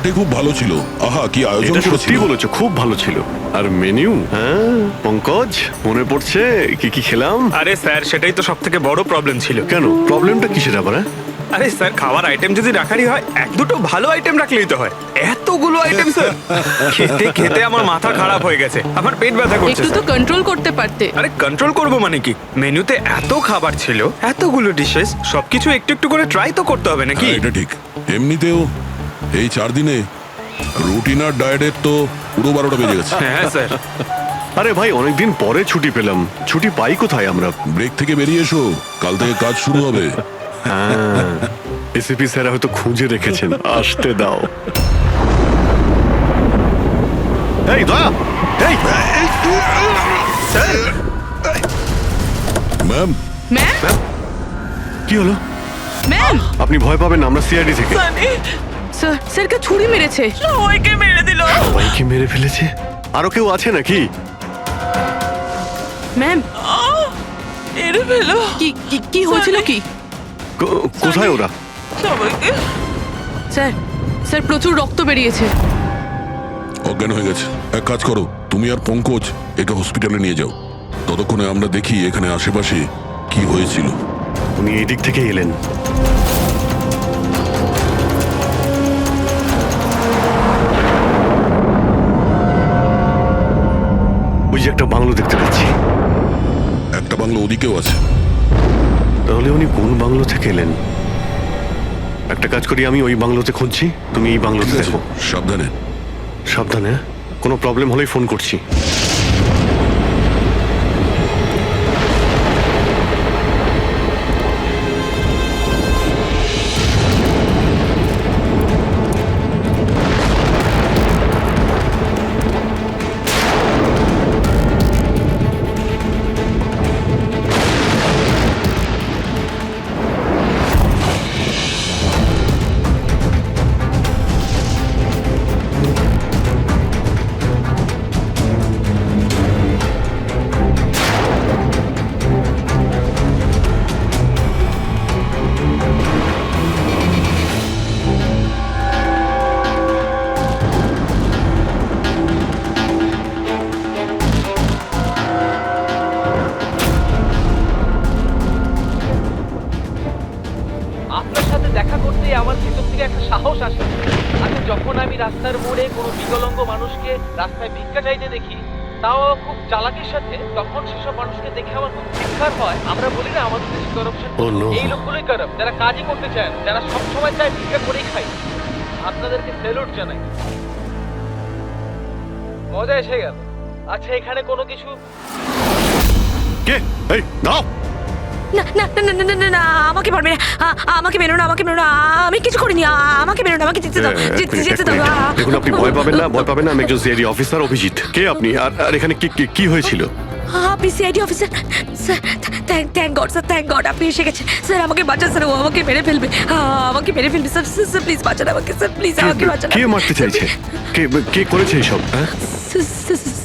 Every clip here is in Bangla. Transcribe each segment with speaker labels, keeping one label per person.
Speaker 1: পার্টি খুব ভালো ছিল। আহা, কি আয়োজন
Speaker 2: এটা সত্যি
Speaker 1: করেছিল।
Speaker 2: বলেছো, খুব ভালো ছিল। আর মেনু, হ্যাঁ পঙ্কজ, মনে পড়ছে কি কি খেলাম?
Speaker 3: আরে স্যার, সেটাই তো সব থেকে বড় প্রবলেম ছিল।
Speaker 2: কেন, প্রবলেমটা কিসের আবার? হ্যাঁ?
Speaker 3: আরে স্যার, খাওয়ার আইটেম যদি রাখারই হয়, এক দুটো ভালো আইটেম রাখলেই তো হয়। এতগুলো আইটেম স্যার, খেতে খেতে আমার মাথা খারাপ হয়ে গেছে, আমার পেট ব্যথা করছে
Speaker 4: একটু তো
Speaker 3: স্যার।
Speaker 4: কন্ট্রোল করতে পারতে।
Speaker 3: আরে কন্ট্রোল করবো মানে কি? মেনুতে এত খাবার ছিল, এতগুলো ডিশেস, সবকিছু একটু একটু করে ট্রাই তো করতে হবে নাকি?
Speaker 1: হ্যাঁ, এটা ঠিক। এমনিতেও এই 4 দিনে রুটিন আর ডায়েটের তো পুরো 12টা বেজে গেছে।
Speaker 3: হ্যাঁ স্যার।
Speaker 2: আরে ভাই, অনেকদিন পরে ছুটি পেলাম, ছুটি পাই কোথায় আমরা?
Speaker 1: ব্রেক থেকে বেরিয়ে এসো, কাল থেকে কাজ শুরু হবে।
Speaker 2: এসিপি স্যার হয়তো খুঁজে রেখেছেন, আসতে দাও। এই দয়া, এই
Speaker 1: ম্যাম,
Speaker 4: ম্যাম,
Speaker 2: কি হলো?
Speaker 4: ম্যাম,
Speaker 2: আপনি ভয় পাবেন না, আমরা সিআইডি থেকে।
Speaker 4: স্যার, স্যারকে ছুরি মেরেছে।
Speaker 3: সবাইকে মেরে দিল।
Speaker 2: সবাইকে মেরে ফেলেছে? আরো কেউ আছে নাকি?
Speaker 4: ম্যাম,
Speaker 5: মেরে ফেলো
Speaker 4: কি কি কি হয়েছিল কি?
Speaker 2: কোথায় ওরা?
Speaker 5: সবাইকে।
Speaker 4: স্যার, স্যার প্রচুর রক্ত বেরিয়েছে।
Speaker 1: অজ্ঞান হয়ে গেছে। এক কাজ করো, তুমি আর পঙ্কজ একে হসপিটালে নিয়ে যাও। ততক্ষণে আমরা দেখি এখানে আশেপাশে কি হয়েছিল।
Speaker 2: উনি এই দিক থেকে এলেন। ওই যে একটা বাংলো দেখতে পাচ্ছি।
Speaker 1: একটা বাংলো ওদিকেও আছে।
Speaker 2: তাহলে উনি কোন বাংলো থেকে এলেন? একটা কাজ করি, আমি ওই বাংলোতে খুঁজছি, তুমি এই বাংলোতে
Speaker 1: ঠিক আছে,
Speaker 2: দেখো।
Speaker 1: সাবধানে।
Speaker 2: সাবধানে, হ্যাঁ? কোনো প্রবলেম হলেই ফোন করছি।
Speaker 6: আপনার সাথে দেখা করতেই আমার ভিতর থেকে একটা সাহস আসে। আচ্ছা, যখন আমি রাস্তার মোড়ে কোনো বিকলাঙ্গ মানুষকে রাস্তায় ভিক্ষা চাইতে দেখি, তাও খুব চালাকির সাথে, তখন সেসব মানুষকে দেখে আমার খুব ধিক্কার হয়। আমরা বলি না আমাদের দেশে করাপশন,
Speaker 2: Oh no!
Speaker 6: এই লোকগুলোই খারাপ, যারা কাজই করতে চায় না, যারা সবসময় চায় ভিক্ষা করেই খায়। আপনাদেরকে স্যালুট জানাই, মজা এসে গেল। আচ্ছা, এখানে কোনো কিছু
Speaker 2: কে? এই দাও।
Speaker 4: না না না না না না না, আমাকে পারবে না। আমাকে মেরো না, আমাকে মেরো না, আমি কিছু করিনি। আমাকে মেরো না, আমাকে যেতে দাও, যেতে দাও।
Speaker 2: দেখুন, আপনি ভয় পাবেন না, ভয় পাবেন না। আমি একজন সিআইডি অফিসার, অভিজিৎ। কে আপনি? আর এখানে কি হয়েছিল?
Speaker 4: আপনি CID officer? Sir, thank god sir, thank god আপনি এসে গেছেন। স্যার আমাকে বাঁচান স্যার, ও আমাকে মেরে ফেলবে, আমাকে মেরে ফেলবে স্যার। স্যার প্লিজ বাঁচান আমাকে স্যার, প্লিজ আমাকে বাঁচান।
Speaker 2: কে মারতে চাইছে? কে করেছে এইসব?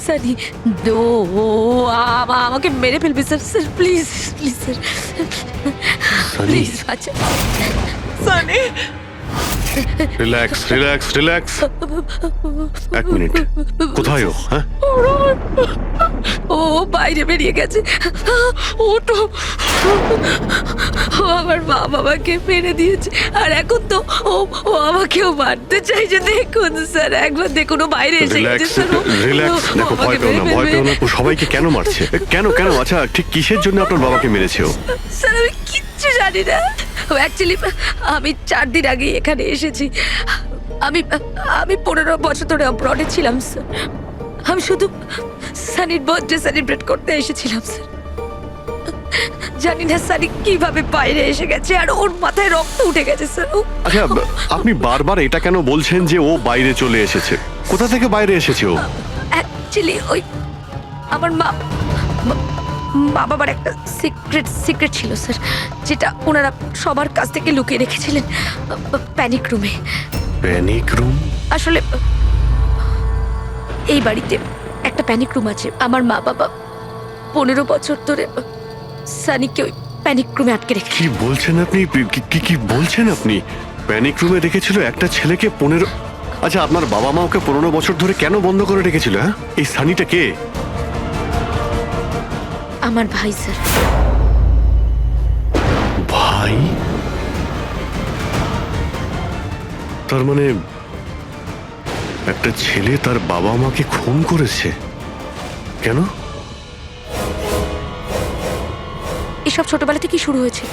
Speaker 4: সানি, ও আমাকে মেরে ফেলবে sir. Sir please, please sir, please বাঁচান।
Speaker 5: Sunny,
Speaker 2: relax, relax, relax. এক মিনিট, কোথায় ও? হ্যাঁ,
Speaker 4: ও বাইরে বেরিয়ে গেছে। ও তো ও আমার মা বাবাকে মেরে দিয়েছে, আর এখন তো ও আমাকেও মারতে চাইছে। দেখুন স্যার, একবার দেখুন, ও বাইরে এসে গেছে
Speaker 2: রিল্যাক্স,
Speaker 4: স্যার।
Speaker 2: রিল্যাক্স। দেখো, ভয় পেও না, ভয় পেও না। ও সবাইকে কেন মারছে? কেন? আচ্ছা, ঠিক কিসের জন্য আপনার বাবাকে মেরেছে ও?
Speaker 4: স্যার আমি কিচ্ছু জানি না। অ্যাকচুয়ালি আমি 4 দিন আগে এখানে এসেছি। আমি 15 বছর ধরে অব্রডে ছিলাম স্যার। আমি শুধু সানির বার্থডে সেলিব্রেট করতে এসেছিলাম স্যার। জানি না সানি কিভাবে বাইরে এসে গেছে, আর ওর মাথায় রক্ত উঠে গেছে স্যার।
Speaker 2: আচ্ছা, আপনি বারবার এটা কেন বলছেন যে ও বাইরে চলে এসেছে? কোথা থেকে বাইরে এসেছে ও?
Speaker 4: অ্যাকচুয়ালি ওই আমার মা বাবার একটা সিক্রেট ছিল স্যার, যেটা ওনারা সবার কাছ থেকে লুকিয়ে রেখেছিলেন প্যানিক রুমে।
Speaker 2: Panic room?
Speaker 4: আসলে এই বাড়িতে একটা প্যানিক রুম আছে। আমার মা বাবা 15 বছর ধরে সানিকে ওই প্যানিক রুমে আটকে রেখেছে।
Speaker 2: কি বলছেন আপনি? কি বলছেন আপনি? প্যানিক রুমে রেখেছিল একটা ছেলেকে 15? আচ্ছা, আপনার বাবা মা ওকে 15 বছর ধরে কেন বন্ধ করে রেখেছিল? হ্যাঁ, এই সানিটা কে?
Speaker 4: আমার ভাই স্যার।
Speaker 2: ভাই? তার মানে একটা ছেলে তার বাবা মাকে খুন করেছে? কেন?
Speaker 4: এসব ছোটবেলা থেকেই শুরু হয়েছে।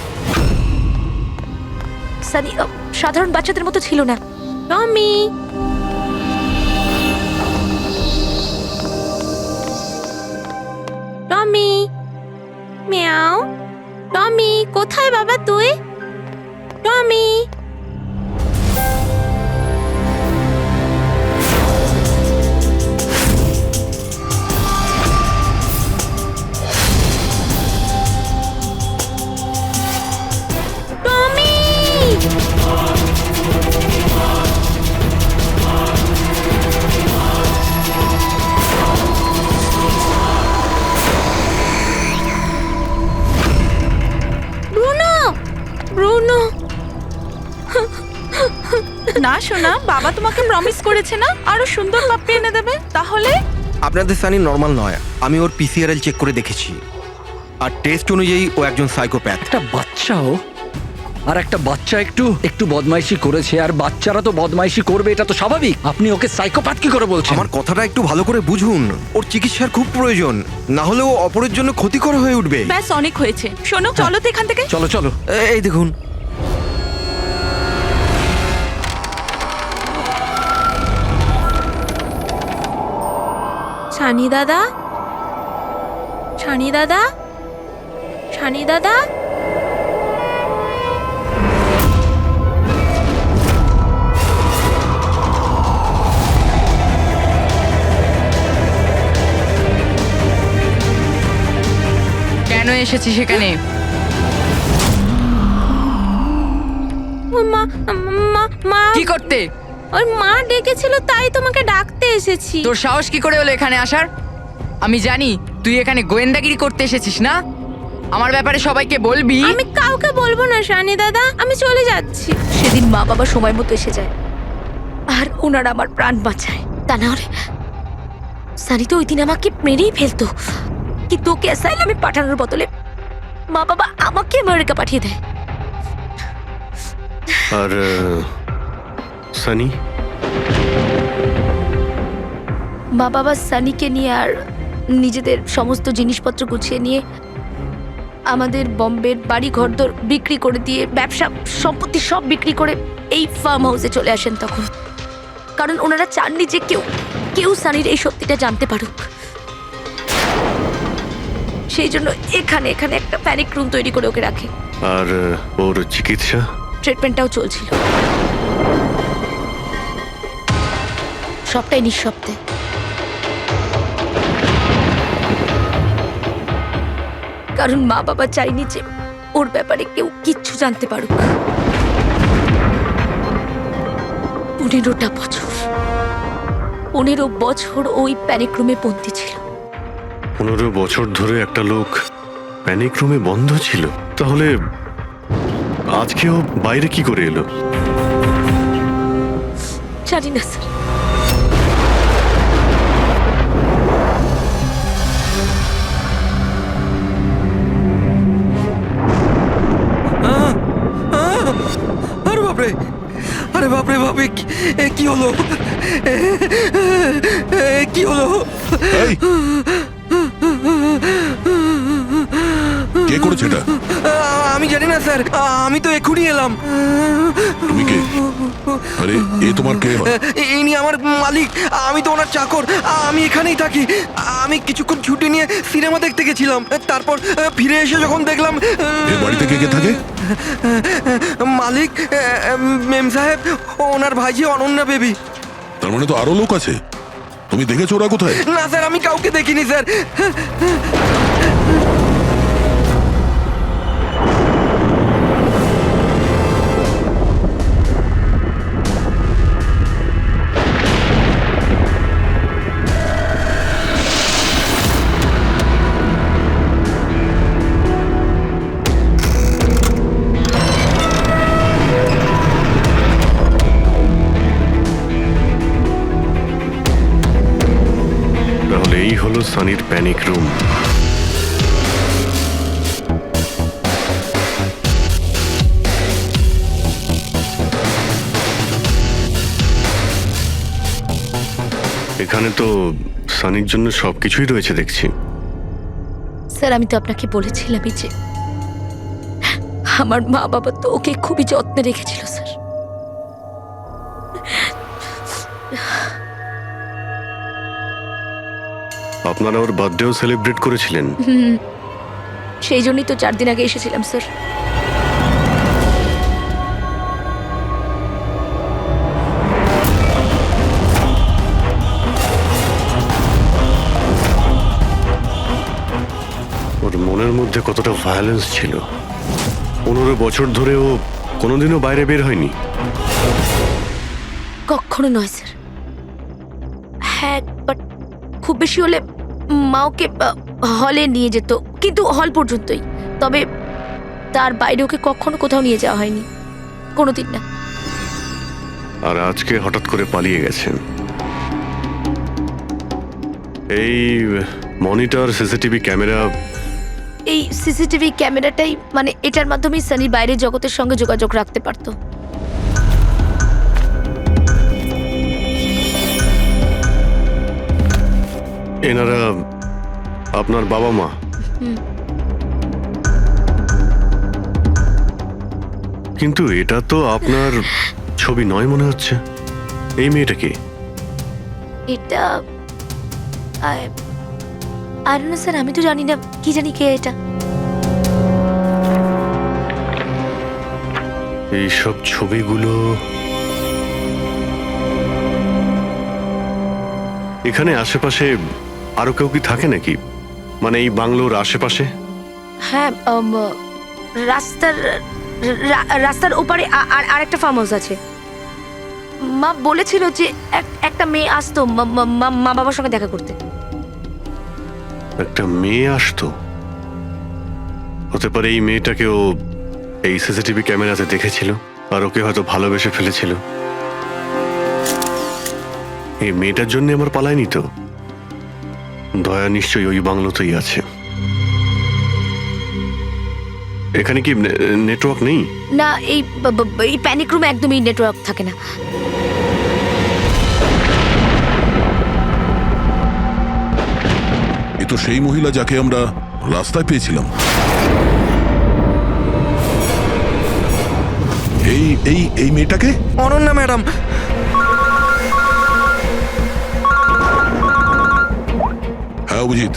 Speaker 4: সানি সাধারণ বাচ্চাদের মতো ছিল না। টমি, টমি, মিয়াও। টমি, কোথায় বাবা তুই? টমি। টমি! ব্রুনো! ব্রুনো!
Speaker 5: না শোনা, বাবা তোমাকে প্রমিস করেছে না আরো সুন্দর পাপ্পি এনে দেবে। তাহলে
Speaker 7: আপনাদের সানি নর্মাল নয়, আমি ওর পিসিআরএল চেক করে দেখেছি, আর টেস্ট অনুযায়ী ও একজন সাইকোপ্যাথ।
Speaker 8: একটা বাচ্চাও, আর একটা বাচ্চা একটু একটু বদমাইশি করেছে, আর বাচ্চারা তো বদমাইশি করবে, এটা তো স্বাভাবিক। আপনি ওকে সাইকোপ্যাথ কি করে বলছেন?
Speaker 7: আমার কথাটা একটু ভালো করে বুঝুন, ওর চিকিৎসার খুব প্রয়োজন, না হলে ও অপরের জন্য ক্ষতিকর হয়ে উঠবে।
Speaker 5: ব্যাস অনেক হয়েছে, শোনো চলো তো এখান থেকে।
Speaker 8: চলো চলো।
Speaker 7: এই দেখুন,
Speaker 4: ছানি দাদা, ছানি দাদা, ছানি দাদা।
Speaker 9: কেন এসেছি সেখানে?
Speaker 4: ওর মা, মা, মা,
Speaker 9: কি করতে?
Speaker 4: ওর মা ডেকেছিল তাই তোমাকে ডাকতে এসেছি।
Speaker 9: তোর সাহস কি করে হলো এখানে আসার? আমি জানি তুই এখানে গোয়েন্দাগিরি করতে এসেছিস না। আমার ব্যাপারে সবাইকে বলবি।
Speaker 4: আমি কাউকে বলবো না শানি দাদা, আমি চলে যাচ্ছি। সেদিন মা বাবা সময় মতো এসে যায় আর ওনারা আমার প্রাণ বাঁচায়। তা না হলে সানি তো ওই দিন আমাকে মেরেই ফেলতো, কিন্তু ওকে অ্যাসাইলামে পাঠানোর বদলে মা বাবা আমাকে আমেরিকা পাঠিয়ে দেয়।
Speaker 2: আর সানি?
Speaker 4: মা বাবা সানিকে নিয়ে আর নিজেদের সমস্ত জিনিসপত্র গুছিয়ে নিয়ে আমাদের বম্বের বাড়ি ঘরদোর বিক্রি করে দিয়ে, ব্যবসা সম্পত্তি সব বিক্রি করে এই ফার্ম হাউসে চলে আসেন তখন। কারণ ওনারা চাননি যে কেউ সানির এই সত্যিটা জানতে পারুক। সেই জন্য এখানে একটা প্যানিক রুম তৈরি করে ওকে রাখে।
Speaker 2: আর ওর চিকিৎসা?
Speaker 4: ট্রিটমেন্টটাও চলছিল, সবটাই নিঃশব্দে। কারণ মা বাবা চাইনি যে ওর ব্যাপারে কেউ কিচ্ছু জানতে পারুক। 15 বছর ওই প্যানিক রুমে বন্দী ছিল।
Speaker 2: 15 বছর ধরে একটা লোক প্যানিক রুমে বন্ধ ছিল, তাহলে আজকেও বাইরে কি করে এলো?
Speaker 4: জানি না স্যার।
Speaker 7: আরে বাপরে, আরে বাপরে বাপরে, কি হলো? কি হলো?
Speaker 1: এই, কে করেছে এটা?
Speaker 7: আমি জানি না স্যার, আমি তো এক্ষুনি এলাম।
Speaker 1: তুমি কে? আরে এ তোমার কে হয়?
Speaker 7: ইনি আমার মালিক, আমি তো ওনার চাকর। আমি এখানেই থাকি। আমি কিছুক্ষণ ছুটি নিয়ে সিনেমা দেখতে গেছিলাম, তারপর ফিরে এসে যখন দেখলাম
Speaker 1: এ বাড়িতে কে কে থাকে?
Speaker 7: মালিক, মেম সাহেব, ওনার ভাইজি অনন্যা বেবি।
Speaker 1: তার মানে তো আরো লোক আছে। তুমি দেখেছো ওরা কোথায়?
Speaker 7: না স্যার, আমি কাউকে দেখিনি স্যার।
Speaker 2: সানির panic room. এখানে তো সানির জন্য সবকিছুই রয়েছে দেখছি।
Speaker 4: স্যার আমি তো আপনাকে বলেছিলামই যে আমার মা বাবা তো ওকে খুবই যত্নে রেখেছিল স্যার।
Speaker 2: আপনারা ওর বার্থডেও সেলিব্রেট করেছিলেন?
Speaker 4: সেই জন্যই তো 4 দিন আগে এসেছিলাম স্যার।
Speaker 2: ওর মনের মধ্যে কতটা ভায়োলেন্স ছিল। 15 বছর ধরে ও কোনোদিনও বাইরে বের হয়নি।
Speaker 4: কখনো নয় স্যার। হ্যাঁ বাট খুব বেশি হলে মা ওকে হলে নিয়ে যেত, কিন্তু হল পর্যন্তই। তবে তার বাইরে ওকে কখনো কোথাও নিয়ে যাওয়া হয়নি, কোনোদিন না।
Speaker 2: আর আজকে হঠাৎ করে পালিয়ে গেছেন। এই মনিটর, সিসিটিভি ক্যামেরা,
Speaker 4: এই সিসিটিভি ক্যামেরাটাই মানে এটার মাধ্যমেই সানি বাইরের জগতের সঙ্গে যোগাযোগ রাখতে পারতো।
Speaker 2: এনারা আপনার বাবা মা? কিন্তু এটা তো আপনার ছবি নয় মনে হচ্ছে। এই মেয়েটা কি?
Speaker 4: এটা আর না স্যার, আমি তো জানি না, কি জানি কে এটা।
Speaker 2: এইসব ছবিগুলো এখানে আশেপাশে আরো কেউ কি থাকে নাকি? মানে এই বাংলোর আশেপাশে?
Speaker 4: হ্যাঁ রাস্তার ওপারে আর একটা ফার্ম হাউস আছে। মা বলেছিল যে একটা মেয়ে আসতো মা বাবার সঙ্গে দেখা করতে।
Speaker 2: একটা মেয়ে আসতো? হতে পারে এই মেয়েটাকে ও এই সিসিটিভি ক্যামেরাতে দেখেছিল আর ওকে হয়তো ভালোবেসে ফেলেছিল। এই মেয়েটার জন্য আমার পালায়নি তো। দয়া নিশ্চয়ই ওই বাংলোতেই আছে। এখানে কি নেটওয়ার্ক নেই?
Speaker 4: না, এই প্যানিক রুমে একদমই নেটওয়ার্ক থাকে না।
Speaker 1: এ তো সেই মহিলা যাকে আমরা রাস্তায় পেয়েছিলাম। এই এই এই মেয়েটাকে?
Speaker 7: অনন্যা ম্যাডাম।
Speaker 1: হ্যাঁ অভিজিৎ।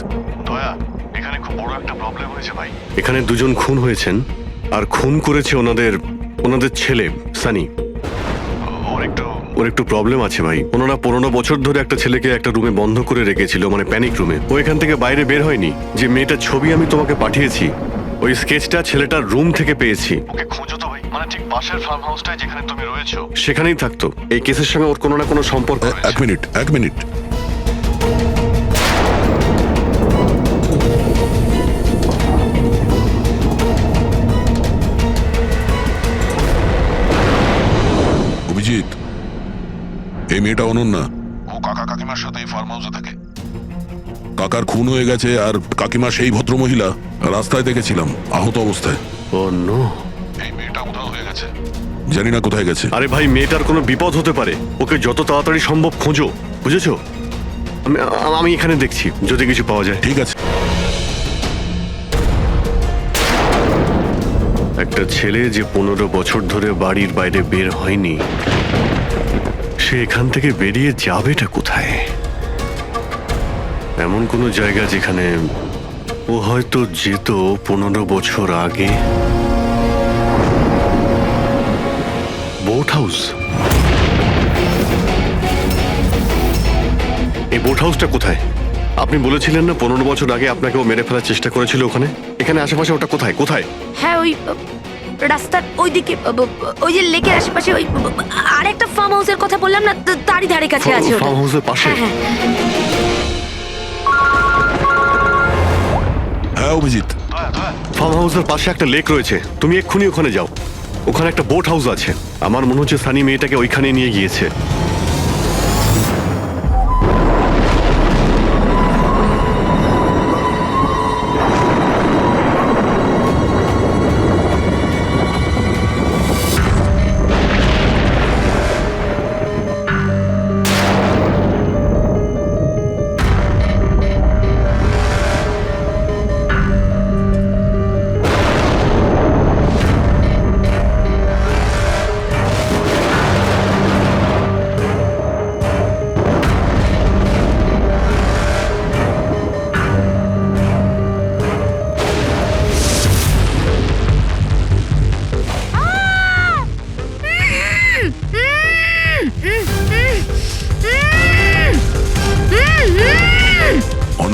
Speaker 2: দয়া, এখানে খুব বড় একটা প্রবলেম হয়েছে ভাই। এখানে দুজন খুন হয়েছেন আর খুন করেছে ওনাদের ছেলে সানি। ওর একটু প্রবলেম আছে ভাই। ওনারা 15 বছর ধরে একটা ছেলেকে একটা রুমে বন্ধ করে রেখেছিল, মানে প্যানিক রুমে। ও এখান থেকে বাইরে বের হয়নি। যে মেয়েটার ছবি আমি তোমাকে পাঠিয়েছি, ওই স্কেচটা ছেলেটার রুম থেকে পেয়েছি। ওকে খোঁজো তো ভাই, মানে ঠিক পাশের ফার্ম হাউসটায় যেখানে তুমি রয়েছো সেখানেই থাকতো। এই কেসের সঙ্গে ওর কোনো না কোনো সম্পর্ক রয়েছে।
Speaker 1: এক মিনিট। অভিজিৎ, এই মেয়েটা অনন্যা। ও কাকা কাকিমার সাথে এই ফার্ম হাউসে থাকে। কাকার খুন হয়ে গেছে আর কাকিমা সেই ভদ্রমহিলা রাস্তায় দেখেছিলাম আহত অবস্থায়।
Speaker 2: ও নো,
Speaker 1: এই মেয়েটা উধাও হয়ে গেছে, জানি না কোথায় গেছে।
Speaker 2: আরে ভাই, মেয়েটার কোনো বিপদ হতে পারে। ওকে যত তাড়াতাড়ি সম্ভব খোঁজো, বুঝেছো? আমি এখানে দেখছি যদি কিছু পাওয়া যায়।
Speaker 1: ঠিক আছে।
Speaker 2: একটা ছেলে যে 15 বছর ধরে বাড়ির বাইরে বের হয়নি, সে এখান থেকে বেরিয়ে যাবেটা কোথায়? এমন কোনো জায়গা যেখানে ও হয়তো যেত 15 বছর আগে। Boat house. এই বোট হাউসটা কোথায়? আপনি বলেছিলেন না 15 বছর আগে আপনাকে ও মেরে ফেলার চেষ্টা করেছিল ওখানে? এখানে আশেপাশে ওটা কোথায়?
Speaker 4: হ্যাঁ ওই রাস্তার ওইদিকে, ওই যে লেকের আশেপাশে, ওই আরেকটা ফার্ম হাউসের কথা বললাম না, তারই ধারে কাছে আছে ওটা।
Speaker 2: ফার্ম হাউসের পাশে?
Speaker 4: হ্যাঁ।
Speaker 1: হ্যাঁ অভিজিৎ,
Speaker 2: ফার্ম হাউসের পাশে একটা লেক রয়েছে। তুমি এক্ষুনি ওখানে যাও। ওখানে একটা বোট হাউস আছে। আমার মনে হচ্ছে সানি মেয়েটাকে ওইখানে নিয়ে গিয়েছে।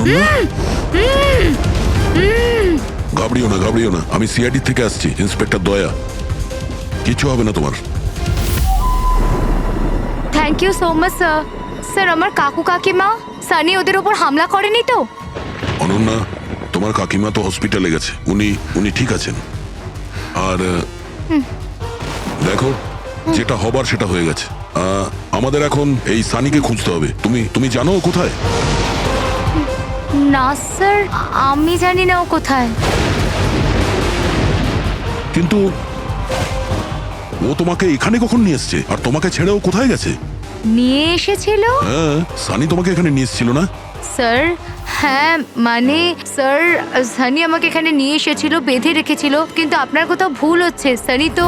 Speaker 1: অনন্যা ঘাবড়িও না আমি সিআইডি থেকে আসছি, ইন্সপেক্টর দয়া। কিছু হবে না তোমার।
Speaker 10: Thank you so much sir. Sir আমার কাকু কাকিমা সানি ওদের উপর হামলা করেনি তো?
Speaker 1: অনন্যা, তোমার কাকিমা তো হসপিটালে গেছে, উনি ঠিক আছেন। আর দেখো, যেটা হবার সেটা হয়ে গেছে। আমাদের এখন এই সানিকে খুঁজতে হবে। তুমি জানো ও কোথায়?
Speaker 10: না স্যার, আমি জানি না ও কোথায়।
Speaker 1: কিন্তু ও তোমাকে এখানে কখন নিয়ে এসছে, আর তোমাকে ছেড়ে ও কোথায় গেছে?
Speaker 10: নিয়ে এসেছিল?
Speaker 1: হ্যাঁ, সানি তোমাকে এখানে নিয়ে এসেছিল না?
Speaker 10: স্যার হ্যাঁ, মানে স্যার সানি আমাকে এখানে নিয়ে এসেছিল, বেঁধে রেখেছিল, কিন্তু আপনার কোথাও ভুল হচ্ছে। সানি তো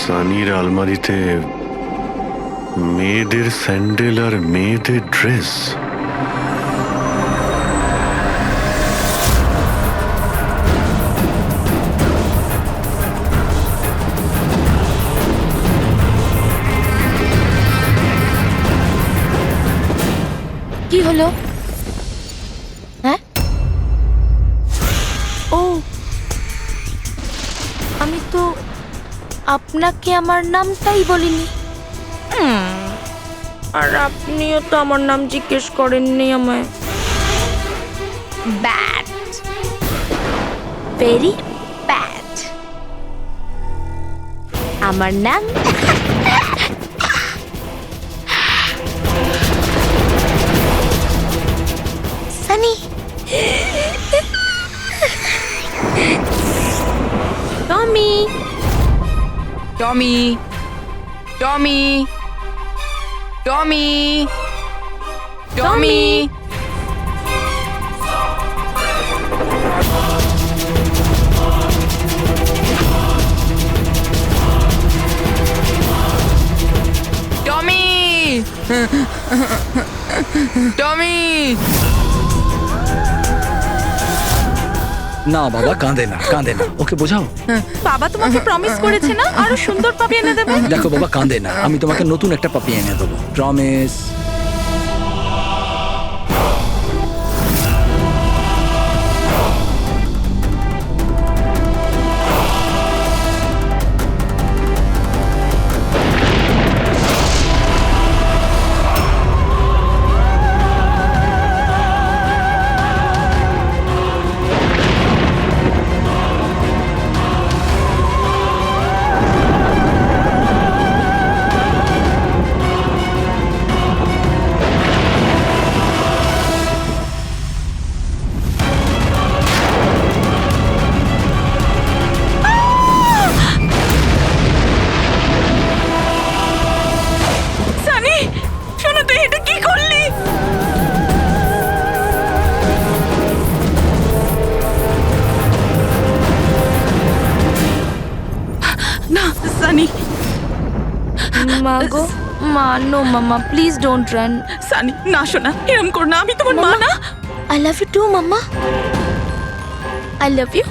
Speaker 2: সানির আলমারিতে মেয়েদের স্যান্ডেল আর মেয়েদের ড্রেস।
Speaker 10: কি হলো? হ্যাঁ, ও আমি তো আপনাকে আমার নামটাই বলিনি। আর আপনিও তো আমার নাম জিজ্ঞেস করেননি আমায়। Bad, very bad. আমার নাম সানি। টমি,
Speaker 9: টমি, টমি, টমি, টমি। টমি, টমি।
Speaker 8: না বাবা, কাঁদে না। ওকে বোঝাও।
Speaker 5: বাবা তোমাকে প্রমিস করেছে না আরো সুন্দর পাপি এনে দেবে?
Speaker 8: দেখো বাবা, কাঁদে না। আমি তোমাকে নতুন একটা পাপি এনে দেবো, প্রমিস।
Speaker 5: সানি, শোনো, তুই এটা কি করলি? না সানি,
Speaker 4: মা গো, মা, নো মামা, প্লিজ ডোন্ট রান।
Speaker 5: সানি না, শোনা, এরম কর না। আমি তোমার মা না?
Speaker 4: I love you too mamma, I love you.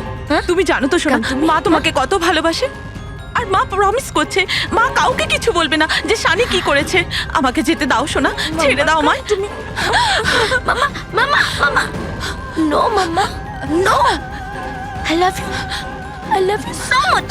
Speaker 5: তুমি জানো তো শোনা, মা তোমাকে কত ভালোবাসে। আর মা প্রমিস করছে মা কাউকে কিছু বলবে না যে সানি কি করেছে। আমাকে যেতে দাও শোনা, ছেড়ে দাও মা।
Speaker 4: তুমি মামা, মামা, মামা, no mamma, no, I love you so much.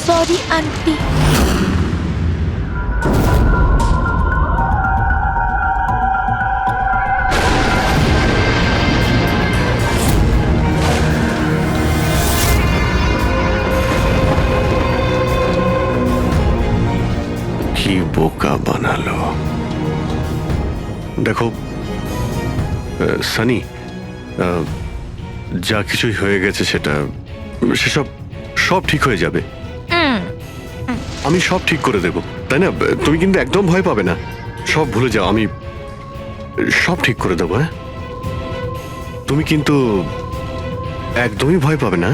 Speaker 4: Sorry aunty.
Speaker 2: বোকা বানালো। দেখো সানি, যা কিছুই হয়ে গেছে সেসব সব ঠিক হয়ে যাবে। আমি সব ঠিক করে দেব, তাই না? তুমি কিন্তু একদম ভয় পাবে না, সব ভুলে যাও, আমি সব ঠিক করে দেবো। হ্যাঁ, তুমি কিন্তু একদমই ভয় পাবে না।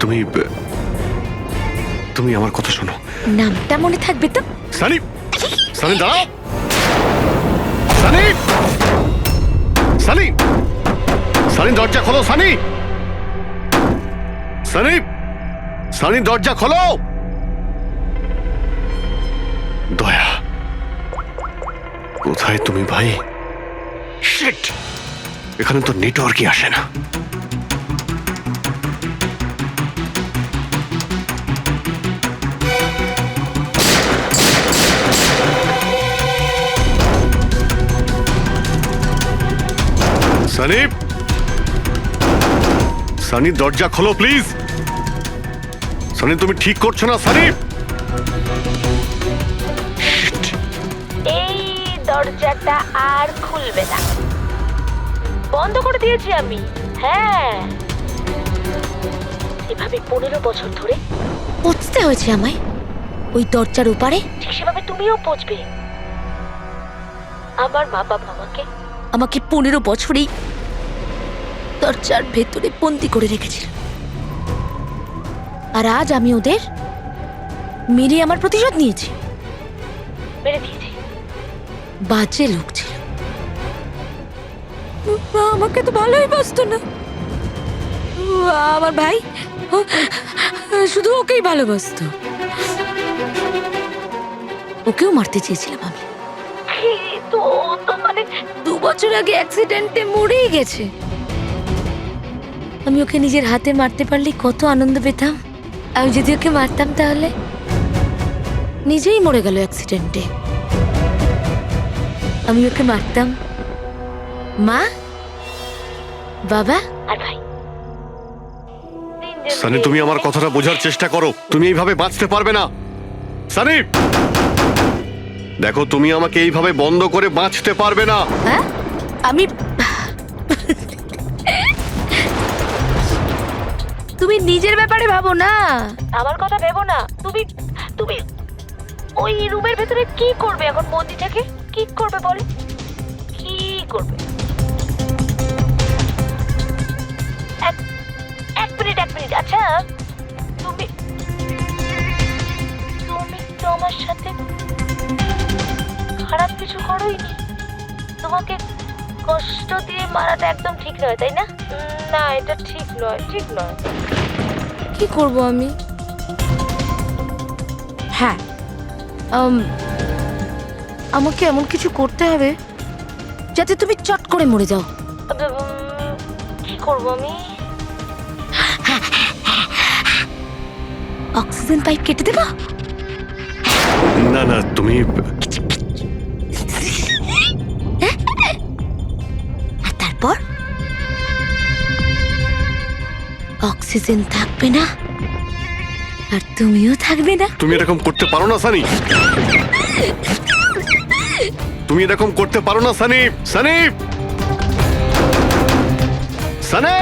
Speaker 2: তুমি তুমি আমার কথা শোনো।
Speaker 4: নামটা মনে থাকবে তো?
Speaker 2: সানি, সানি দাঁড়াও। সানি, সানি, সানি দরজা খোলো। সানি, সানি, সানি দরজা খোলো। দয়া, কোথায় তুমি ভাই? শিট, এখানে তো নেটওয়ার্কই আসে না। সানি, সানি দরজা খোলো প্লিজ। সানি, তুমি ঠিক করছো না সানি।
Speaker 4: এই দরজাটা আর খুলবে না, বন্ধ করে দিয়েছি আমি। হ্যাঁ, এভাবে 15 বছর ধরে পচতে হয়েছে আমায় ওই দরজার ওপারে, ঠিক সেভাবে তুমিও পচবে। আমার মা বাবা আমাকে 15 বছরেই দরজার ভেতরে বন্দি করে রেখেছিল, আর আজ আমি ওদের মেরে আমার প্রতিশোধ নিয়েছি, মেরে দিয়েছি। বাজে লোক ছিল, আমাকে তো ভালোই বাসতো না। আমার ভাই শুধু ওকেই ভালোবাসতো, ওকেও মারতে চেয়েছিলাম আমি, তো 2 বছর আগে অ্যাক্সিডেন্টে মরেই গেছে। আমি ওকে নিজের হাতে মারতে পারলে কত আনন্দ পেতাম। আমি যদি ওকে মারতাম তাহলে নিজেই মরে গেল অ্যাক্সিডেন্টে। আমি ওকে মারতাম, মা, বাবা আর ভাই।
Speaker 2: সানি, তুমি আমার কথাটা বোঝার চেষ্টা করো। তুমি এইভাবে বাঁচতে পারবে না সানি। দেখো, তুমি আমাকে এইভাবে বন্ধ করে বাঁচতে পারবে না।
Speaker 4: হ্যাঁ, আমি তুমি নিজের ব্যাপারে ভাবো না, আমার কথা ভেবো না। তুমি তুমি ওই রুমের ভেতরে কি করবে এখন? বন্দি থেকে কি করবে বল, কি করবে? এক মিনিট। আচ্ছা, তুমি তো আমার সাথে খারাপ কিছু করোইনি। তোমাকে কষ্ট দিয়ে মারাটা একদম ঠিক নয়, তাই না? না, এটা ঠিক নয়। কি করব আমি? হ্যাঁ, আমাকে এমন কিছু করতে হবে যাতে তুমি চট করে মরে যাও। কি করব আমি? অক্সিজেন পাইপ কেটে দেবো?
Speaker 2: না না, তুমি
Speaker 4: আর তারপর অক্সিজেন থাকবে না, আর তুমিও থাকবে না।
Speaker 2: তুমি এরকম করতে পারো না সানি। তুমি এরকম করতে পারো না সানি। সানি, সানি,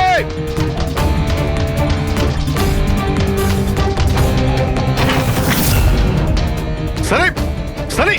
Speaker 2: সানি, সানি।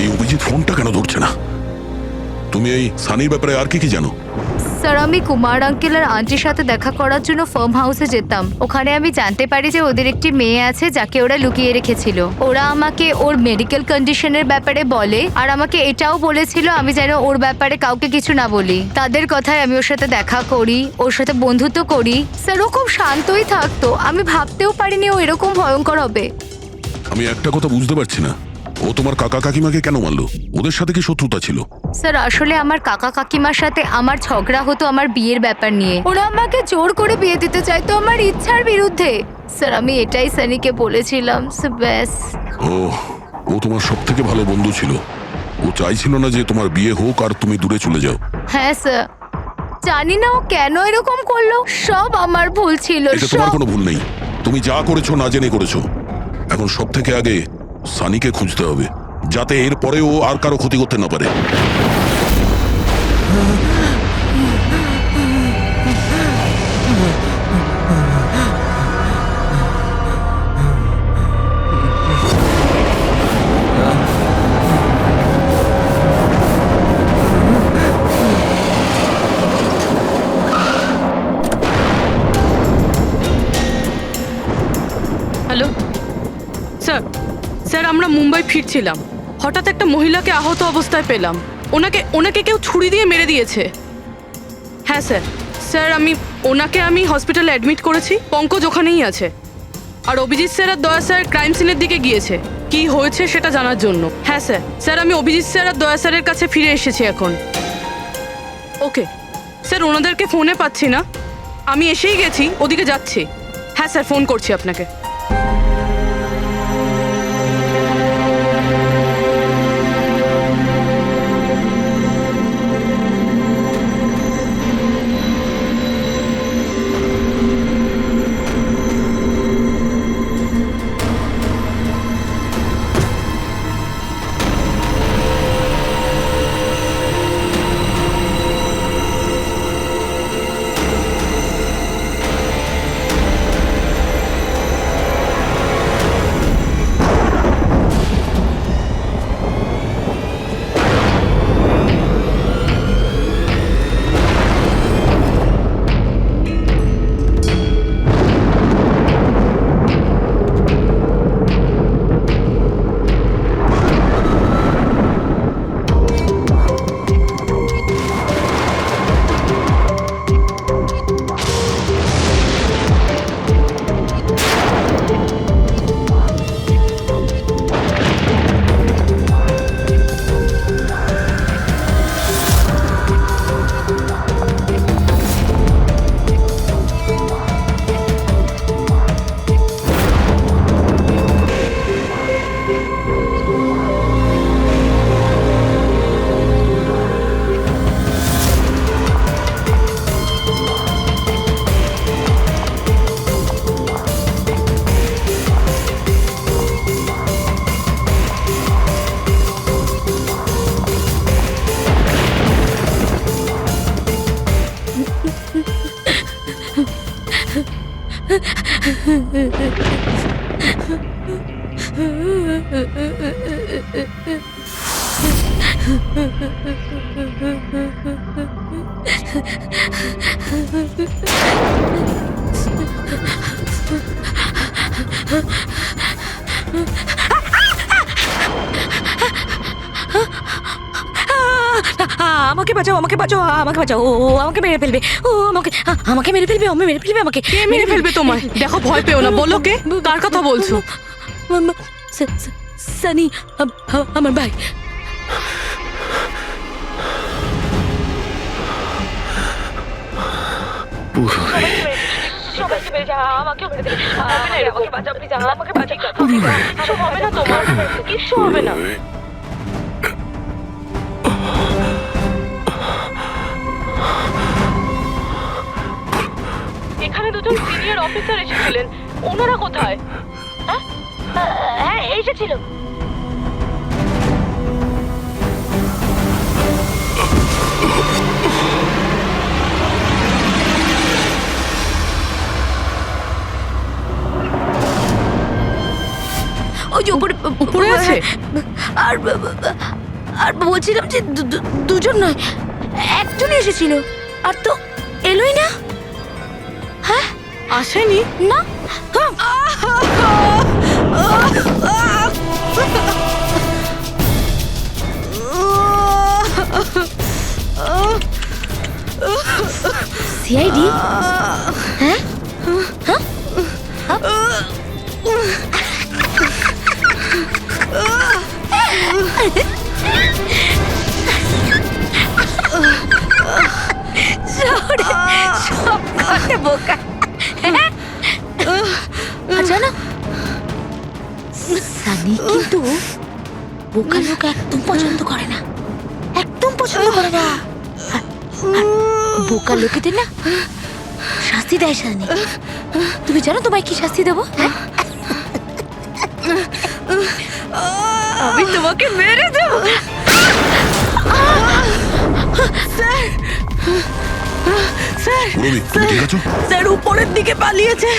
Speaker 1: এই অভিজিৎ ফোনটা কেন ধরছে না? তুমি এই সানির ব্যাপারে আর কি কি জানো?
Speaker 10: স্যার আমি কুমার আঙ্কেল আর আন্টির সাথে দেখা করার জন্য ফার্ম হাউসে যেতাম। ওখানে আমি জানতে পারি যে ওদের একটি মেয়ে আছে যাকে ওরা লুকিয়ে রেখেছিল। ওরা আমাকে ওর মেডিকেল কন্ডিশনের ব্যাপারে বলে আর আমাকে এটাও বলেছিল আমি যেন ওর ব্যাপারে কাউকে কিছু না বলি। তাদের কথায় আমি ওর সাথে দেখা করি, ওর সাথে বন্ধুত্ব করি। স্যার ও খুব শান্তই থাকতো, আমি ভাবতেও পারিনি ও এরকম ভয়ঙ্কর হবে।
Speaker 1: আমি একটা কথা বুঝতে পারছি না, ও তোমার কাকা কাকিমাকে কেন মারলো? ওদের সাথে কি শত্রুতা ছিল?
Speaker 10: স্যার আসলে আমার কাকা কাকিমার সাথে আমার ঝগড়া হতো আমার বিয়ের ব্যাপার নিয়ে। ওরা আমাকে জোর করে বিয়ে দিতে চাইতো আমার ইচ্ছার বিরুদ্ধে। স্যার আমি এটাই সানিকে বলেছিলাম। ব্যাস।
Speaker 1: ও তোমার সব থেকে ভালো বন্ধু ছিল। ও চাইছিল না যে তোমার বিয়ে হোক আর তুমি দূরে চলে যাও।
Speaker 10: হ্যাঁ স্যার, জানি না ও কেন এরকম করলো। সব আমার ভুল ছিল।
Speaker 1: এটা তোমার কোনো ভুল নেই, তুমি যা করেছো না জেনে করেছো। এখন সব থেকে আগে সানিকে খুঁজতে হবে, যাতে এর পরে ও আর কারো ক্ষতি করতে না পারে।
Speaker 5: হ্যালো স্যার, স্যার আমরা মুম্বাই ফিরছিলাম, হঠাৎ একটা মহিলাকে আহত অবস্থায় পেলাম। ওনাকে কেউ ছুরি দিয়ে মেরে দিয়েছে। হ্যাঁ স্যার, স্যার আমি হসপিটালে অ্যাডমিট করেছি। পঙ্কজ ওখানেই আছে। আর অভিজিৎ স্যার আর দয়া স্যার ক্রাইম সিনের দিকে গিয়েছে কি হয়েছে সেটা জানার জন্য। হ্যাঁ স্যার, স্যার আমি অভিজিৎ স্যার আর দয়া স্যারের কাছে ফিরে এসেছি এখন। ওকে স্যার, ওনাদেরকে ফোনে পাচ্ছি না, আমি এসেই গেছি, ওদিকে যাচ্ছি। হ্যাঁ স্যার, ফোন করছি আপনাকে।
Speaker 4: আমাকে বাঁচাও, আমাকে বাঁচাও, আমাকে বাঁচাও। ও আমাকে মেরে ফেলবে, ও আমাকে মেরে ফেলবে, মেরে ফেলবে আমাকে।
Speaker 5: কে মেরে ফেলবে তোমায়? দেখো, ভয় পেও না। বলো কে, কার কথা বলছো?
Speaker 4: সানি, আমার ভাই।
Speaker 5: এখানে দুজন সিনিয়র অফিসার এসেছিলেন, ওনারা কোথায়?
Speaker 4: হ্যাঁ এসেছিল। ওই যে উপরে
Speaker 5: উপরে আছে?
Speaker 4: আর আর বলছিলাম যে দুজন নয়, একজনই এসেছিল, আর তো এলোই না। হ্যাঁ,
Speaker 5: আসেনি?
Speaker 4: না। সিআইডি? হ্যাঁ? শহরে সব কটা বোকা। আর জানো, সানি কিন্তু বোকা লোক একদম পছন্দ করে না, একদম পছন্দ করে না। আর বোকা লোকেদের না শাস্তি দেয় সানি। তুমি জানো তোমায় কি শাস্তি দেবো? আমি তোমাকে মেরে দেবো।
Speaker 1: পুরবি, তুমি ঠিক আছো?
Speaker 5: স্যার উপরের দিকে পালিয়েছে।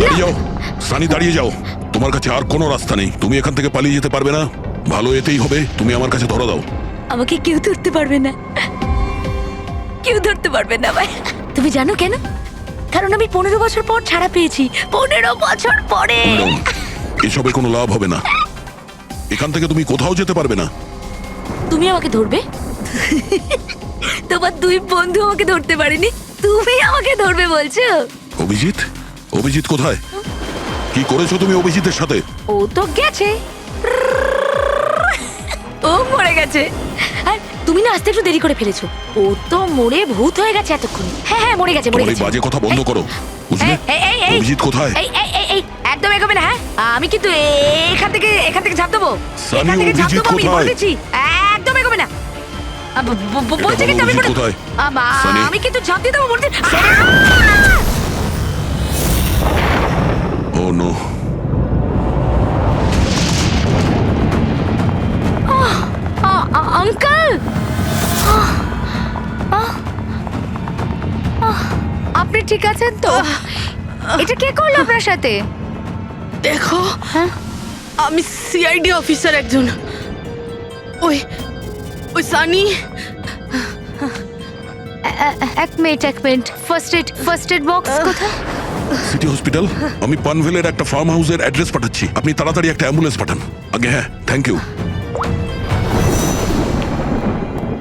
Speaker 1: দাঁড়িয়ে যাও সানি, দাঁড়িয়ে যাও। তোমার কাছে আর কোনো রাস্তা নেই, তুমি এখান থেকে পালিয়ে যেতে পারবে না। ভালো এতেই হবে, তুমি আমার কাছে ধরা দাও।
Speaker 4: আমাকে কেউ ধরতে পারবে না, কেউ ধরতে পারবে না ভাই। তুমি জানো কেন? কারণ আমি 15 বছর পর ছাড়া পেয়েছি। 15 বছর পরে।
Speaker 1: এসবে কোনো লাভ হবে না, এখান থেকে তুমি কোথাও যেতে পারবে না।
Speaker 4: তুমি আমাকে ধরবে? তোমার দুই বন্ধু আমাকে ধরতে পারেনি, তুমি আমাকে ধরবে বলছো?
Speaker 1: অভিজিৎ, অভিজিৎ কোথায়? কি করেছো তুমি অভিজিতের সাথে?
Speaker 4: ও তো গেছে, ও মরে গেছে। আর তুমি না আসতে একটু দেরি করে ফেলেছো। ও তো মরে ভূত হয়ে গেছে এতক্ষণ। হ্যাঁ হ্যাঁ, মরে গেছে, মরে
Speaker 1: তোমার এই
Speaker 4: গেছে।
Speaker 1: বাজে কথা বন্ধ করো, বুঝলে? অভিজিৎ কোথায়?
Speaker 4: এই একদম এগোবে না। হ্যাঁ, আমি কিন্তু এখান থেকে ঝাঁপ দেবো।
Speaker 1: সানি,
Speaker 4: এখান থেকে ঝাঁপ
Speaker 1: অভিজিৎ
Speaker 4: দেবো, আমি
Speaker 1: কোথায়?
Speaker 4: বলে দিচ্ছি। একদম এগোবে না। বলছি
Speaker 1: এটা
Speaker 4: কিন্তু
Speaker 1: বলো,
Speaker 4: আমি
Speaker 1: অভিজিৎ কোথায়? সানি।
Speaker 4: আমি কিন্তু ঝাঁপ দিয়ে দেবো বলছি।
Speaker 1: ও নো,
Speaker 10: আঙ্কেল, আপনি ঠিক আছেন তো? এটা কে করলো আপনার সাথে?
Speaker 5: দেখো,
Speaker 10: হ্যাঁ?
Speaker 5: আমি সিআইডি অফিসার একজন। ওই ওই সানি।
Speaker 10: এক মিনিট, ফার্স্ট এড বক্স কোথায়?
Speaker 1: City hospital. আমি পানভেলের একটা ফার্ম হাউসের অ্যাড্রেস পাঠাচ্ছি, আপনি তাড়াতাড়ি একটা অ্যাম্বুলেন্স পাঠান আগে। হ্যাঁ, থ্যাংক ইউ।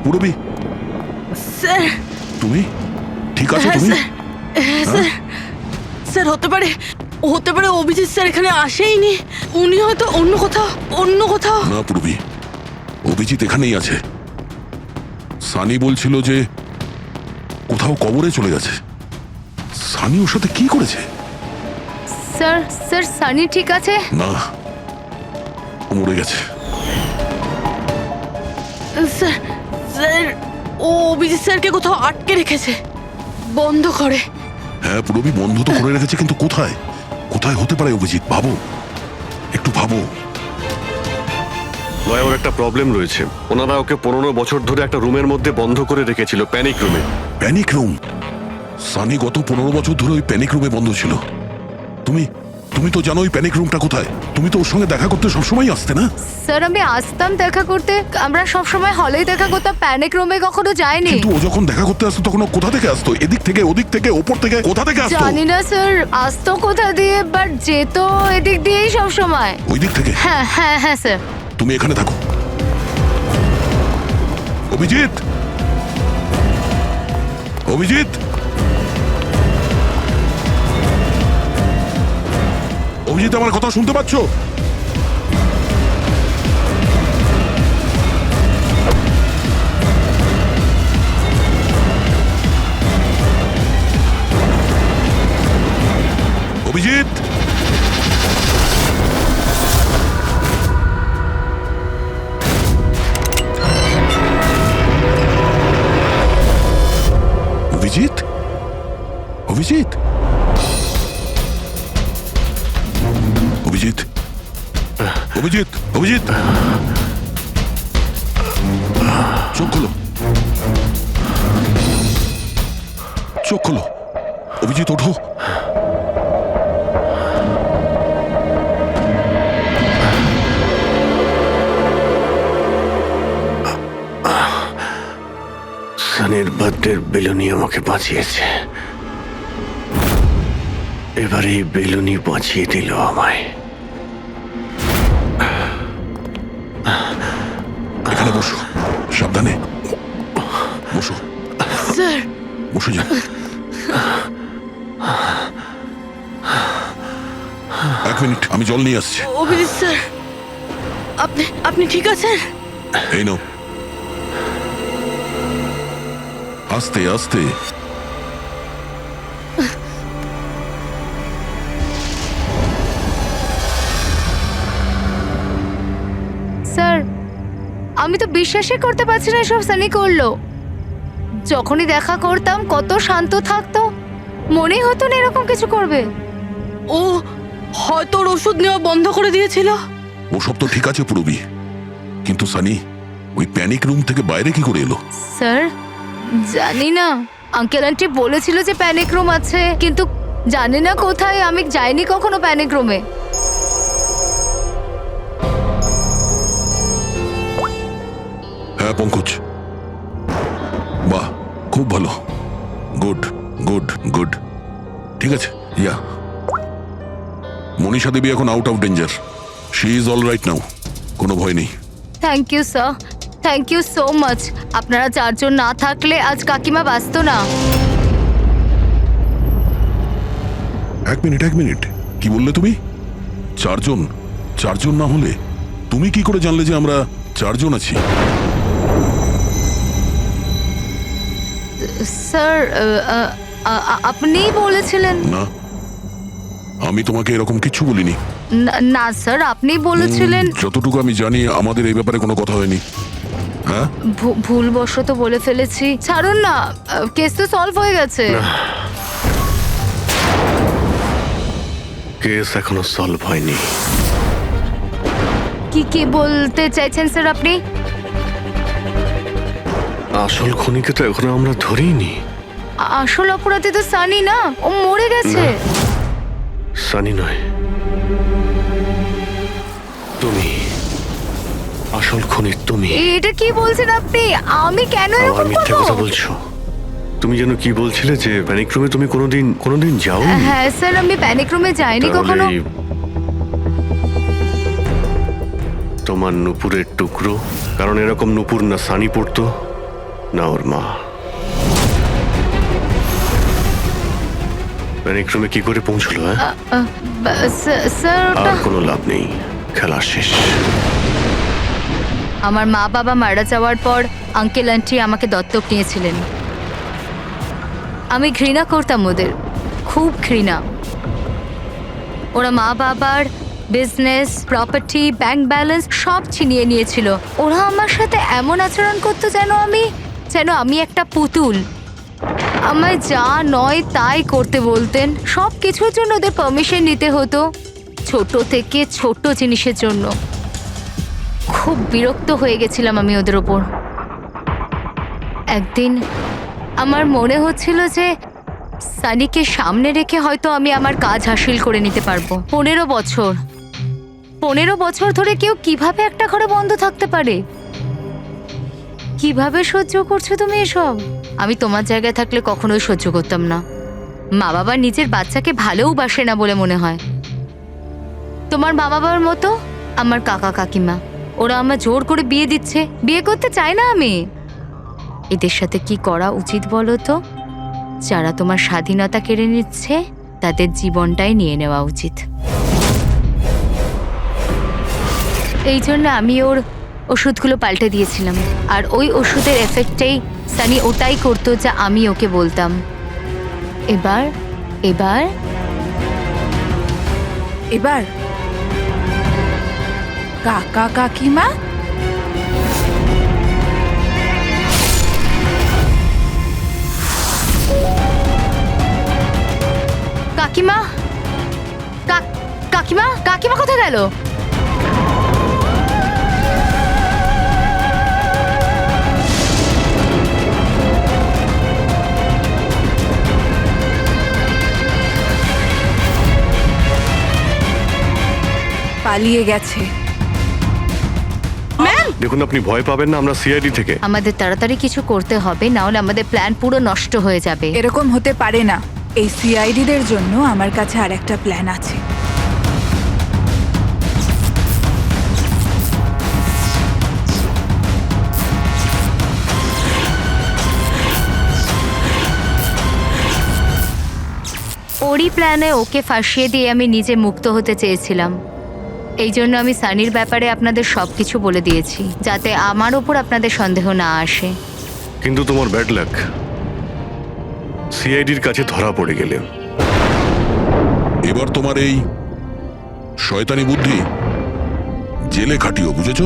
Speaker 1: Purabi,
Speaker 5: sir.
Speaker 1: তুমি ঠিক আছো?
Speaker 5: হ্যাঁ
Speaker 1: তুমি
Speaker 5: স্যার, হ্যাঁ স্যার। স্যার হতে পারে অভিজিৎ স্যার এখানে আসেইনি। উনি হয়তো অন্য কোথাও।
Speaker 1: না পুরবি, অভিজিৎ এখানেই আছে। সানি বলছিল যে কোথাও কবরে চলে গেছে। সানি ওর সাথে কি করেছে?
Speaker 10: স্যার সানি ঠিক আছে?
Speaker 1: না, ও মরে গেছে।
Speaker 5: স্যার ও অভিজিৎ স্যারকে কোথাও আটকে রেখেছে, বন্ধ করে।
Speaker 1: হ্যাঁ পুরবি, বন্ধ তো করে রেখেছে, কিন্তু কোথায়? কোথায় হতে পারে অভিজিৎ? ভাবো, একটু ভাবো।
Speaker 2: লয়া, ওর একটা প্রবলেম রয়েছে। ওনারা ওকে 15 বছর ধরে একটা রুমের মধ্যে বন্ধ করে রেখেছিল, প্যানিক রুমে।
Speaker 1: Panic room? সানি গত 15 বছর ধরে ওই প্যানিক রুমে বন্ধ ছিল। তুমি তো জানো ওই প্যানিক রুমটা কোথায়। তুমি তো ওর সঙ্গে দেখা করতে সবসময় আসতে না?
Speaker 10: স্যার আমি আসতাম দেখা করতে, আমরা সব সময় হলেই দেখা করতাম, প্যানিক রুমে কখনো যাইনি।
Speaker 1: কিন্তু ও যখন দেখা করতে আসতো তখন ও কোথা থেকে আসতো? এদিক থেকে, ওদিক থেকে, ওপর থেকে, কোথা থেকে আসতো?
Speaker 10: জানি না স্যার, আসতো কোথা দিয়ে, বাট যেত এদিক দিয়েই সব সময়।
Speaker 1: ওই দিক থেকে?
Speaker 10: হ্যাঁ স্যার।
Speaker 1: তুমি এখানে থাকো। অভিজিৎ, অভিজিৎ, অভিজিৎ, আমার কথা শুনতে পাচ্ছো? অভিজিৎ, অভিজিৎ, অভিজিৎ, অভিজিৎ, অভিজিৎ, অভিজিৎ, চোখ খোলো। চোখ খোলো। অভিজিৎ, ওঠো।
Speaker 2: সানির বার্থডের বেলুনি আমাকে বাঁচিয়েছে, এবার এই বেলুনি বাঁচিয়ে দিল আমায়।
Speaker 1: এখানে বসো, সাবধানে বসো।
Speaker 5: স্যার
Speaker 1: বসে যাও। এক মিনিট, আমি জল নিয়ে আসছি।
Speaker 5: অভিজিৎ স্যার, আপনি আপনি ঠিক আছেন?
Speaker 1: এই নাও। আস্তে আস্তে।
Speaker 10: স্যার, আমি তো বিশ্বাসই করতে পারছি না সব সানি করলো। যখনই দেখা করতাম কত শান্ত থাকতো, মনেই হতো না এরকম কিছু করবে।
Speaker 5: ও হয়তো ওর ওষুধ নেওয়া বন্ধ করে দিয়েছিল।
Speaker 1: ওসব তো ঠিক আছে পুরবি, কিন্তু সানি ওই প্যানিক রুম থেকে বাইরে কি করে এলো?
Speaker 10: স্যার জানি না, আঙ্কেল আন্টি বলেছিল যে প্যানিক রুম আছে, কিন্তু জানি না কোথায়। আমি যাইনি কখনো প্যানিক রুমে।
Speaker 1: হ্যাঁ পঙ্কজ, বাহ, খুব ভালো। Good good good. ঠিক আছে, ইয়া। মনীষা দেবী এখন out of danger. She is all right now, কোনো ভয় নেই।
Speaker 10: Thank you sir, thank you so much. আপনারা চারজন না থাকলে আজ কাকিমা বাঁচতো না।
Speaker 1: এক মিনিট, কি বললে তুমি? চারজন? চারজন না হলে তুমি কি করে জানলে যে আমরা চারজন আছি?
Speaker 10: স্যার আপনিই বলেছিলেন।
Speaker 1: না, আমি তোমাকে এরকম কিছু বলিনি।
Speaker 10: না স্যার, আপনি বলেছিলেন।
Speaker 1: যতটুকু আমি জানি আমাদের এই ব্যাপারে কোনো কথা হয়নি। হ্যাঁ,
Speaker 10: ভুলবশত বলে ফেলেছি। ছাড়ুন না, কেস তো সলভ হয়ে গেছে।
Speaker 2: কেস এখনো সলভ হয়নি।
Speaker 10: কি বলতে চাইছেন স্যার আপনি?
Speaker 2: আসল খুনিকে তো এখনো আমরা ধরিনি।
Speaker 10: আসল অপরাধী তো সানি না, ও মরে গেছে।
Speaker 2: সানি নয়, তুমি আসল খুনি। তুমি
Speaker 10: এটা কি বলছেন আপনি? আমি কেন
Speaker 2: আবার
Speaker 10: এরকম
Speaker 2: মিথ্যে কথা
Speaker 10: করব?
Speaker 2: বলছো। তুমি যেন কি বলছিলে যে প্যানিক রুমে তুমি কোনোদিন যাও?
Speaker 10: হ্যাঁ স্যার, আমি প্যানিক রুমে যাইনি কখনো।
Speaker 2: তোমার নুপুরের টুকরো, কারণ এরকম নুপুর না সানি পড়তো না ওর মা। প্যানিক রুমে কি করে পৌঁছলো?
Speaker 10: স্যার
Speaker 2: আর কোনো লাভ নেই, খেলা শেষ।
Speaker 10: আমার মা বাবা মারা যাওয়ার পর আঙ্কেল আন্টি আমাকে দত্তক নিয়েছিলেন। আমি ঘৃণা করতাম ওদের, খুব ঘৃণা। ওরা মা বাবার বিজনেস, প্রপার্টি, ব্যাংক ব্যালেন্স সব ছিনিয়ে নিয়েছিল। ওরা আমার সাথে এমন আচরণ করতো যেন আমি একটা পুতুল। আমায় যা নয় তাই করতে বলতেন। সব কিছুর জন্য ওদের পারমিশন নিতে হতো, ছোট থেকে ছোট জিনিসের জন্য। খুব বিরক্ত হয়ে গেছিলাম আমি ওদের ওপর। একদিন আমার মনে হচ্ছিল যে সানিকে সামনে রেখে হয়তো আমি আমার কাজ হাসিল করে নিতে পারবো। 15 বছর ধরে কেউ কিভাবে একটা ঘরে বন্ধ থাকতে পারে? কিভাবে সহ্য করছো তুমি এসব? আমি তোমার জায়গায় থাকলে কখনোই সহ্য করতাম না। মা বাবা নিজের বাচ্চাকে ভালোবাসে না বলে মনে হয়। তোমার মা বাবার মতো আমার কাকা কাকিমা, ওরা আমার জোর করে বিয়ে দিচ্ছে। বিয়ে করতে চাই না আমি। এদের সাথে কি করা উচিত বলো তো? যারা তোমার স্বাধীনতা কেড়ে নিচ্ছে তাদের জীবনটাই নিয়ে নেওয়া উচিত। এই জন্য আমি ওর ওষুধগুলো পাল্টে দিয়েছিলাম। আর ওই ওষুধের এফেক্টেই সানি ওটাই করতো যা আমি ওকে বলতাম। এবার এবার
Speaker 11: এবার কাকা কাকিমা
Speaker 10: কাকিমা কাকিমা কাকিমা কোথায় গেল?
Speaker 11: পালিয়ে গেছে।
Speaker 2: দেখুন, আপনি ভয় পাবেন না, আমরা সিআইডি থেকে।
Speaker 10: আমাদের তাড়াতাড়ি কিছু করতে হবে, না হলে আমাদের প্ল্যান পুরো নষ্ট হয়ে যাবে।
Speaker 11: এরকম হতে পারে না। এই সিআইডিদের জন্য আমার কাছে আর একটা প্ল্যান আছে।
Speaker 10: ওরই প্ল্যানে ওকে ফাঁসিয়ে দিয়ে আমি নিজে মুক্ত হতে চেয়েছিলাম। এই জন্য আমি সানির ব্যাপারে আপনাদের সবকিছু বলে দিয়েছি, যাতে আমার ওপর আপনাদের সন্দেহ না আসে।
Speaker 2: কিন্তু তোমার ব্যাড লাক, সিআইডির কাছে ধরা পড়ে গেলে।
Speaker 1: এবার তোমার এই শয়তানি বুদ্ধি জেলে খাটিও, বুঝেছো?